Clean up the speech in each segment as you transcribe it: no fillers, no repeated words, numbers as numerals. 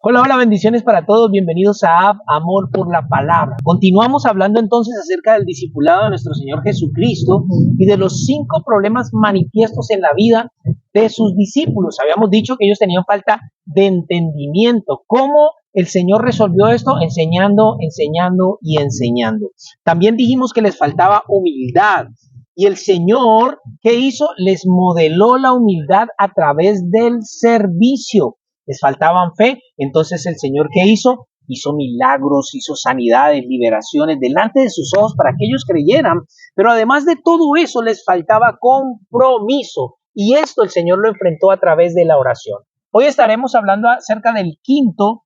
Hola, hola, bendiciones para todos, bienvenidos a Amor por la Palabra. Continuamos hablando entonces acerca del discipulado de nuestro Señor Jesucristo y de los 5 problemas manifiestos en la vida de sus discípulos. Habíamos dicho que ellos tenían falta de entendimiento. ¿Cómo el Señor resolvió esto? Enseñando, enseñando y enseñando. También dijimos que les faltaba humildad. Y el Señor, ¿qué hizo? Les modeló la humildad a través del servicio. Les faltaban fe, entonces el Señor, ¿qué hizo? Hizo milagros, hizo sanidades, liberaciones delante de sus ojos para que ellos creyeran, pero además de todo eso les faltaba compromiso, y esto el Señor lo enfrentó a través de la oración. Hoy estaremos hablando acerca del quinto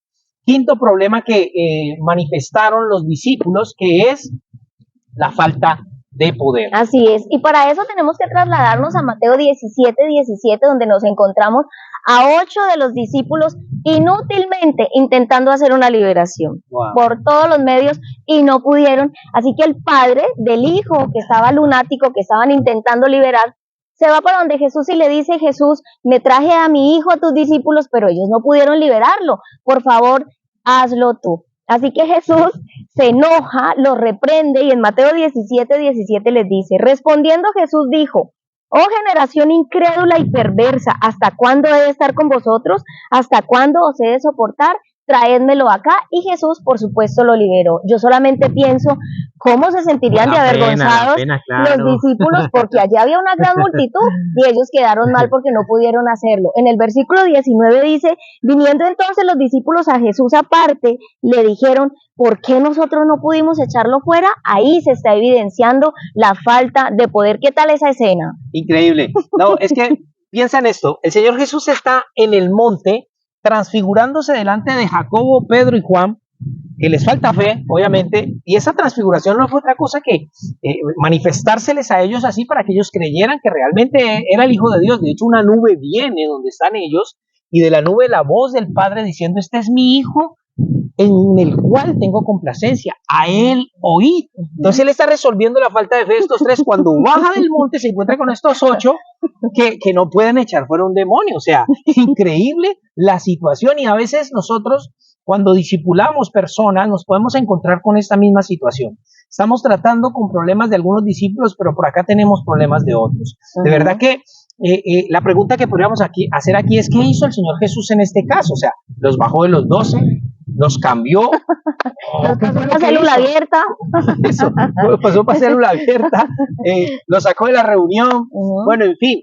problema que manifestaron los discípulos, que es la falta de poder. Así es, y para eso tenemos que trasladarnos a Mateo 17, donde nos encontramos a 8 de los discípulos inútilmente intentando hacer una liberación por todos los medios y no pudieron. Así que el padre del hijo que estaba lunático, que estaban intentando liberar, se va para donde Jesús y le dice: Jesús, me traje a mi hijo a tus discípulos, pero ellos no pudieron liberarlo. Por favor, hazlo tú. Así que Jesús se enoja, los reprende, y en Mateo 17 les dice: respondiendo Jesús dijo: oh generación incrédula y perversa, ¿hasta cuándo he de estar con vosotros? ¿Hasta cuándo os he de soportar? Traédmelo acá. Y Jesús, por supuesto, lo liberó. Yo solamente pienso cómo se sentirían de avergonzados claro, los discípulos, porque allá había una gran multitud y ellos quedaron mal porque no pudieron hacerlo. En el versículo 19 dice: viniendo entonces los discípulos a Jesús aparte, le dijeron: ¿por qué nosotros no pudimos echarlo fuera? Ahí se está evidenciando la falta de poder. ¿Qué tal esa escena? Increíble. No, es que piensa en esto. El Señor Jesús está en el monte transfigurándose delante de Jacobo, Pedro y Juan, que les falta fe, obviamente, y esa transfiguración no fue otra cosa que manifestárseles a ellos así para que ellos creyeran que realmente era el Hijo de Dios. De hecho, una nube viene donde están ellos, y de la nube la voz del Padre diciendo: este es mi Hijo, en el cual tengo complacencia, a él oíd. Entonces él está resolviendo la falta de fe de estos 3. Cuando baja del monte se encuentra con estos 8 que no pueden echar fuera un demonio. O sea, increíble la situación, y a veces nosotros, cuando discipulamos personas, nos podemos encontrar con esta misma situación. Estamos tratando con problemas de algunos discípulos, pero por acá tenemos problemas de otros. De verdad que la pregunta que podríamos hacer aquí es: ¿qué hizo el Señor Jesús en este caso? O sea, los bajó de los 12, los cambió. Los pasó para célula abierta. Eso, pasó para célula abierta, lo sacó de la reunión. Bueno, en fin.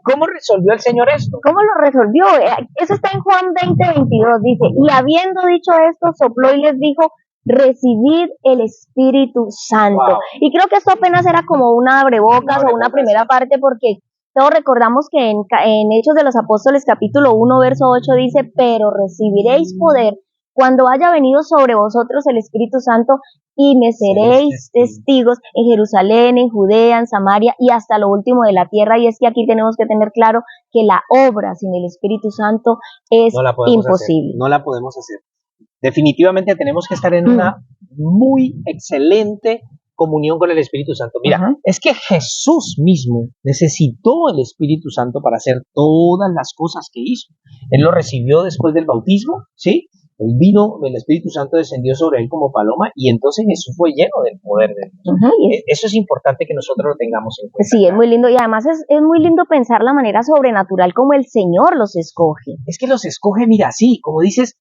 ¿Cómo resolvió el Señor esto? ¿Cómo lo resolvió? Eso está en Juan 20:22, dice: y habiendo dicho esto, sopló y les dijo: recibid el Espíritu Santo. Wow. Y creo que esto apenas era como una abrebocas o una primera parte, porque todos recordamos que en Hechos de los Apóstoles capítulo 1 verso 8 dice: pero recibiréis poder cuando haya venido sobre vosotros el Espíritu Santo, y me seréis testigos en Jerusalén, en Judea, en Samaria y hasta lo último de la tierra. Y es que aquí tenemos que tener claro que la obra sin el Espíritu Santo es imposible. No la podemos hacer. Definitivamente tenemos que estar en una muy excelente comunión con el Espíritu Santo. Mira, es que Jesús mismo necesitó el Espíritu Santo para hacer todas las cosas que hizo. Él lo recibió después del bautismo, ¿sí? Él vino, el Espíritu Santo descendió sobre él como paloma, y entonces Jesús fue lleno del poder de Dios. Eso es importante que nosotros lo tengamos en cuenta. Sí, es muy lindo, y además es muy lindo pensar la manera sobrenatural como el Señor los escoge. Es que los escoge, mira, sí, como dices,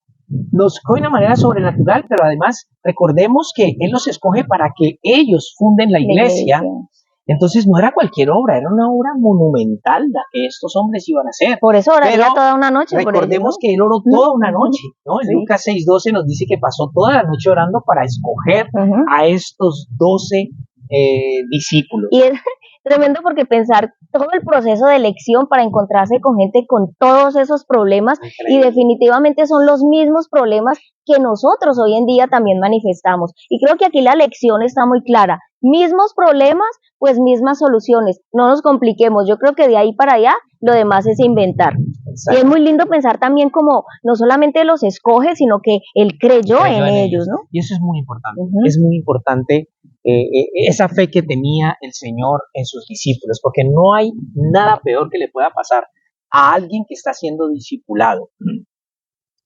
los escoge de una manera sobrenatural, pero además recordemos que Él los escoge para que ellos funden la iglesia. Entonces no era cualquier obra, era una obra monumental la que estos hombres iban a hacer. Por eso oraría toda una noche. Recordemos que él oró toda una noche, ¿no? En Lucas 6:12 nos dice que pasó toda la noche orando para escoger a estos 12 discípulos. Y es tremendo, porque pensar todo el proceso de elección para encontrarse con gente con todos esos problemas, y definitivamente son los mismos problemas que nosotros hoy en día también manifestamos. Y creo que aquí la lección está muy clara: mismos problemas, pues mismas soluciones. No nos compliquemos. Yo creo que de ahí para allá lo demás es inventar. Exacto. Y es muy lindo pensar también como no solamente los escoge, sino que Él creyó en ellos, ¿no? Y eso es muy importante. Es muy importante esa fe que tenía el Señor en sus discípulos, porque no hay nada peor que le pueda pasar a alguien que está siendo discipulado.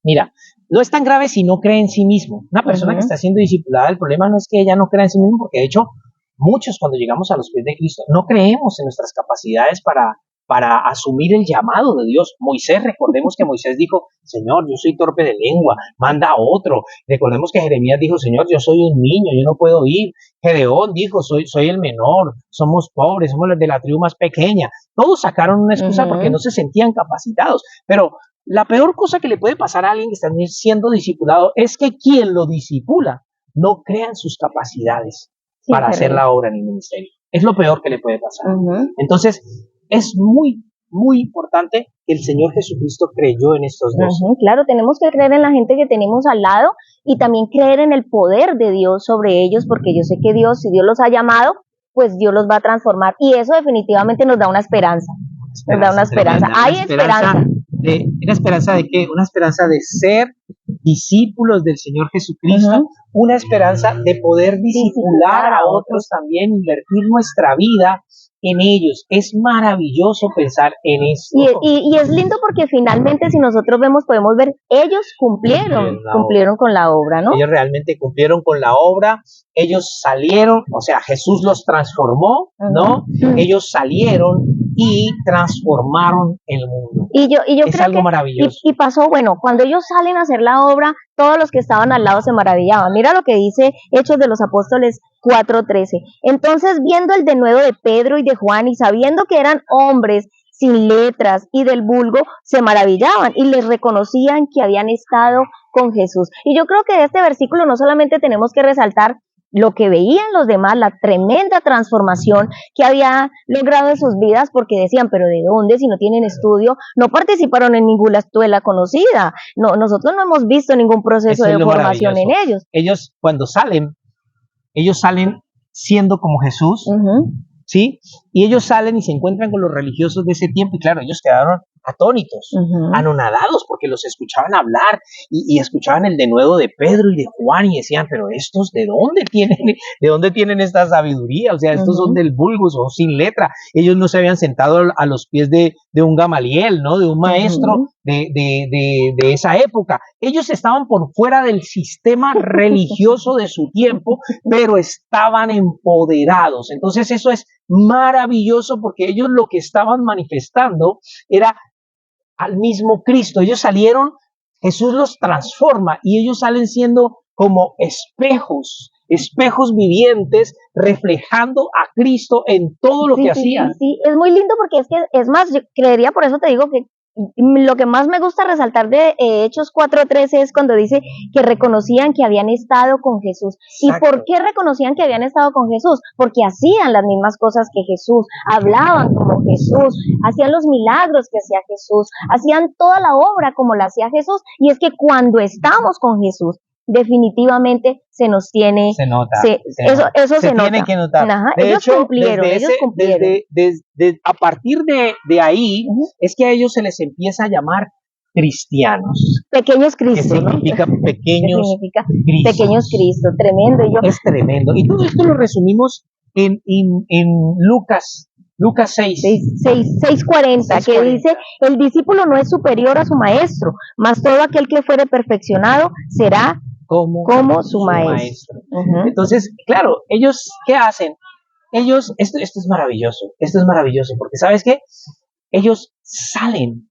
Mira, no es tan grave si no cree en sí mismo. Una persona que está siendo discipulada, el problema no es que ella no crea en sí mismo, porque de hecho muchos cuando llegamos a los pies de Cristo no creemos en nuestras capacidades para asumir el llamado de Dios. Moisés, recordemos que Moisés dijo, Señor, yo soy torpe de lengua, manda a otro. Recordemos que Jeremías dijo, Señor, yo soy un niño, yo no puedo ir. Gedeón dijo, soy el menor, somos pobres, somos los de la tribu más pequeña. Todos sacaron una excusa porque no se sentían capacitados. Pero la peor cosa que le puede pasar a alguien que está siendo discipulado es que quien lo discipula no crea en sus capacidades para hacer la obra en el ministerio. Es lo peor que le puede pasar. Entonces, es muy, muy importante que el Señor Jesucristo creyó en estos dos. Claro, tenemos que creer en la gente que tenemos al lado y también creer en el poder de Dios sobre ellos, porque yo sé que Dios, si Dios los ha llamado, pues Dios los va a transformar y eso definitivamente nos da una esperanza. Nos da una esperanza. Hay esperanza. ¿Una esperanza de qué? Una esperanza de ser discípulos del Señor Jesucristo, una esperanza de poder discipular a otros también, invertir nuestra vida en ellos. Es maravilloso pensar en eso. Y es lindo porque finalmente si nosotros vemos, podemos ver, ellos cumplieron con la obra, ¿no? Ellos realmente cumplieron con la obra, ellos salieron, o sea, Jesús los transformó, ¿no? Ellos salieron y transformaron el mundo. Y yo es creo algo que, maravilloso. Y pasó, bueno, cuando ellos salen a hacer la obra, todos los que estaban al lado se maravillaban. Mira lo que dice Hechos de los Apóstoles 4:13. Entonces, viendo el denuedo de Pedro y de Juan y sabiendo que eran hombres sin letras y del vulgo, se maravillaban y les reconocían que habían estado con Jesús. Y yo creo que de este versículo no solamente tenemos que resaltar lo que veían los demás, la tremenda transformación que había logrado en sus vidas, porque decían, pero ¿de dónde? Si no tienen estudio, no participaron en ninguna escuela conocida, no, nosotros no hemos visto ningún proceso de formación en ellos. Ellos cuando salen, ellos salen siendo como Jesús, ¿sí? Y ellos salen y se encuentran con los religiosos de ese tiempo y claro, ellos quedaron atónitos, anonadados, porque los escuchaban hablar y escuchaban el denuedo de Pedro y de Juan y decían, pero estos ¿de dónde tienen esta sabiduría? O sea, estos son del vulgo, son sin letra. Ellos no se habían sentado a los pies de un Gamaliel, ¿no? De un maestro de esa época. Ellos estaban por fuera del sistema religioso de su tiempo, pero estaban empoderados. Entonces eso es maravilloso porque ellos lo que estaban manifestando era al mismo Cristo. Ellos salieron, Jesús los transforma y ellos salen siendo como espejos vivientes reflejando a Cristo en todo lo que hacían. Sí, es muy lindo porque es más, yo creería, por eso te digo que lo que más me gusta resaltar de Hechos 4:13 es cuando dice que reconocían que habían estado con Jesús. Exacto. ¿Y por qué reconocían que habían estado con Jesús? Porque hacían las mismas cosas que Jesús, hablaban como Jesús, hacían los milagros que hacía Jesús, hacían toda la obra como la hacía Jesús. Y es que cuando estamos con Jesús, definitivamente se nos tiene, se nota, eso se nota. Tiene que notar. De ellos hecho, cumplieron. A partir de ahí es que a ellos se les empieza a llamar cristianos. Pequeños Cristos. Que significa pequeños Cristos. Pequeños Cristos, tremendo. Es tremendo. Y todo esto lo resumimos en Lucas 6:40, que dice, el discípulo no es superior a su maestro, mas todo aquel que fuere perfeccionado será como su maestro. Entonces, claro, ellos, ¿qué hacen? Ellos, esto es maravilloso, porque ¿sabes qué? Ellos salen,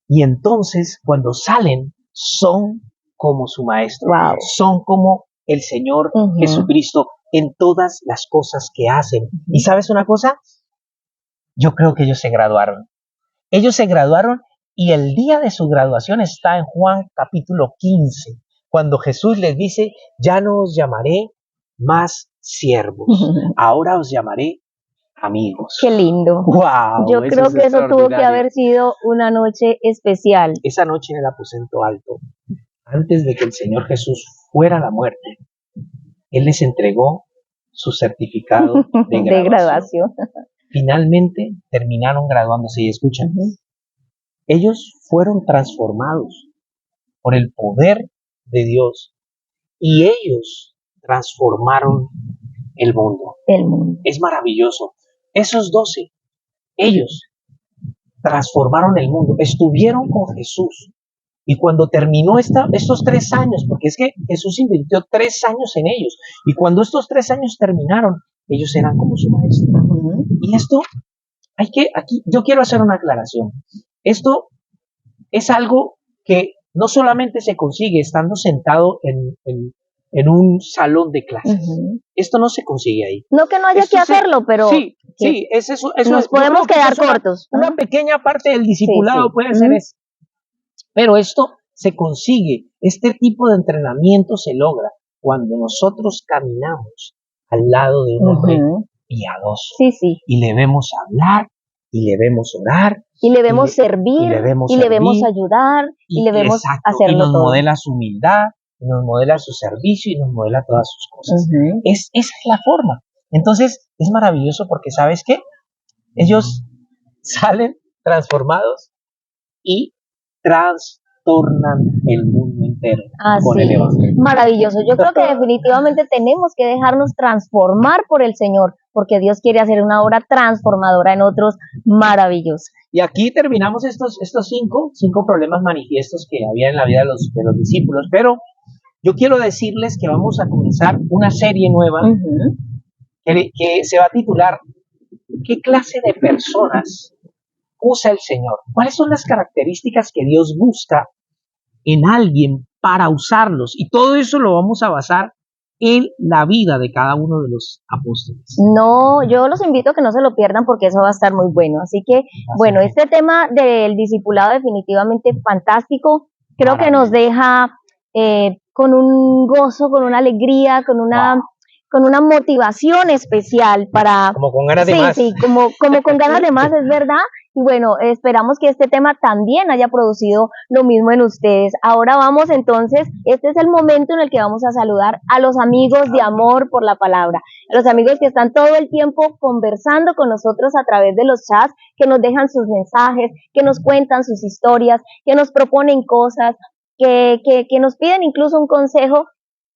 y entonces, cuando salen, son como su maestro, son como el Señor Jesucristo en todas las cosas que hacen. ¿Y sabes una cosa? Yo creo que ellos se graduaron. Y el día de su graduación está en Juan capítulo 15, cuando Jesús les dice, ya no os llamaré más siervos, ahora os llamaré amigos. Qué lindo. Wow, yo creo que eso tuvo que haber sido una noche especial. Esa noche en el aposento alto, antes de que el Señor Jesús fuera a la muerte, Él les entregó su certificado de graduación. Finalmente terminaron graduándose y escuchan, ellos fueron transformados por el poder de Dios y ellos transformaron el mundo. Es maravilloso. Esos 12, ellos transformaron el mundo, estuvieron con Jesús Y cuando terminó estos 3 años, porque es que Jesús invirtió 3 años en ellos, y cuando estos 3 años terminaron, ellos eran como su maestro. Y esto, aquí yo quiero hacer una aclaración. Esto es algo que no solamente se consigue estando sentado en un salón de clases. Esto no se consigue ahí. No que no haya que hacerlo, pero sí, es eso. Nos podemos quedar cortos. Una pequeña parte del discipulado puede ser eso. Pero esto se consigue, este tipo de entrenamiento se logra cuando nosotros caminamos al lado de un hombre piadoso. Y le vemos hablar, y le vemos orar, y le vemos servir, y le vemos ayudar, y le vemos hacerlo todo. Y nos modela su humildad, y nos modela su servicio, y nos modela todas sus cosas. Esa es la forma. Entonces, es maravilloso porque, ¿sabes qué? Ellos salen transformados y trastornan el mundo entero con el Evangelio. Maravilloso. Yo creo que definitivamente tenemos que dejarnos transformar por el Señor, porque Dios quiere hacer una obra transformadora en otros maravillosa. Y aquí terminamos estos cinco problemas manifiestos que había en la vida de los discípulos, pero yo quiero decirles que vamos a comenzar una serie nueva que se va a titular ¿Qué clase de personas usa el Señor? ¿Cuáles son las características que Dios busca en alguien para usarlos? Y todo eso lo vamos a basar en la vida de cada uno de los apóstoles. No, yo los invito a que no se lo pierdan porque eso va a estar muy bueno. Así que, bueno, este tema del discipulado definitivamente fantástico. Creo que nos deja con un gozo, con una alegría, con una motivación especial para... Como con ganas de más. Sí, como con ganas de más, es verdad. Y bueno, esperamos que este tema también haya producido lo mismo en ustedes. Ahora vamos entonces, este es el momento en el que vamos a saludar a los amigos de Amor por la Palabra, a los amigos que están todo el tiempo conversando con nosotros a través de los chats, que nos dejan sus mensajes, que nos cuentan sus historias, que nos proponen cosas, que nos piden incluso un consejo.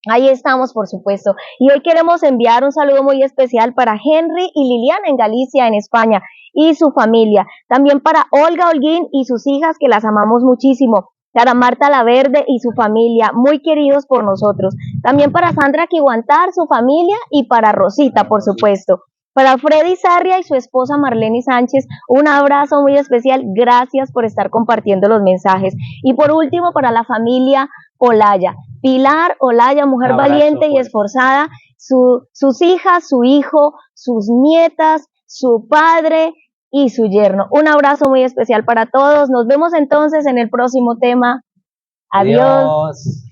Ahí estamos, por supuesto. Y hoy queremos enviar un saludo muy especial para Henry y Liliana en Galicia, en España, y su familia. También para Olga Holguín y sus hijas, que las amamos muchísimo. Para Marta Laverde y su familia, muy queridos por nosotros. También para Sandra Quiguantar, su familia, y para Rosita, por supuesto. Para Freddy Sarria y su esposa Marlene Sánchez, un abrazo muy especial. Gracias por estar compartiendo los mensajes. Y por último, para la familia Olaya. Pilar Olaya, mujer valiente y esforzada, sus hijas, su hijo, sus nietas, su padre y su yerno. Un abrazo muy especial para todos. Nos vemos entonces en el próximo tema. Adiós.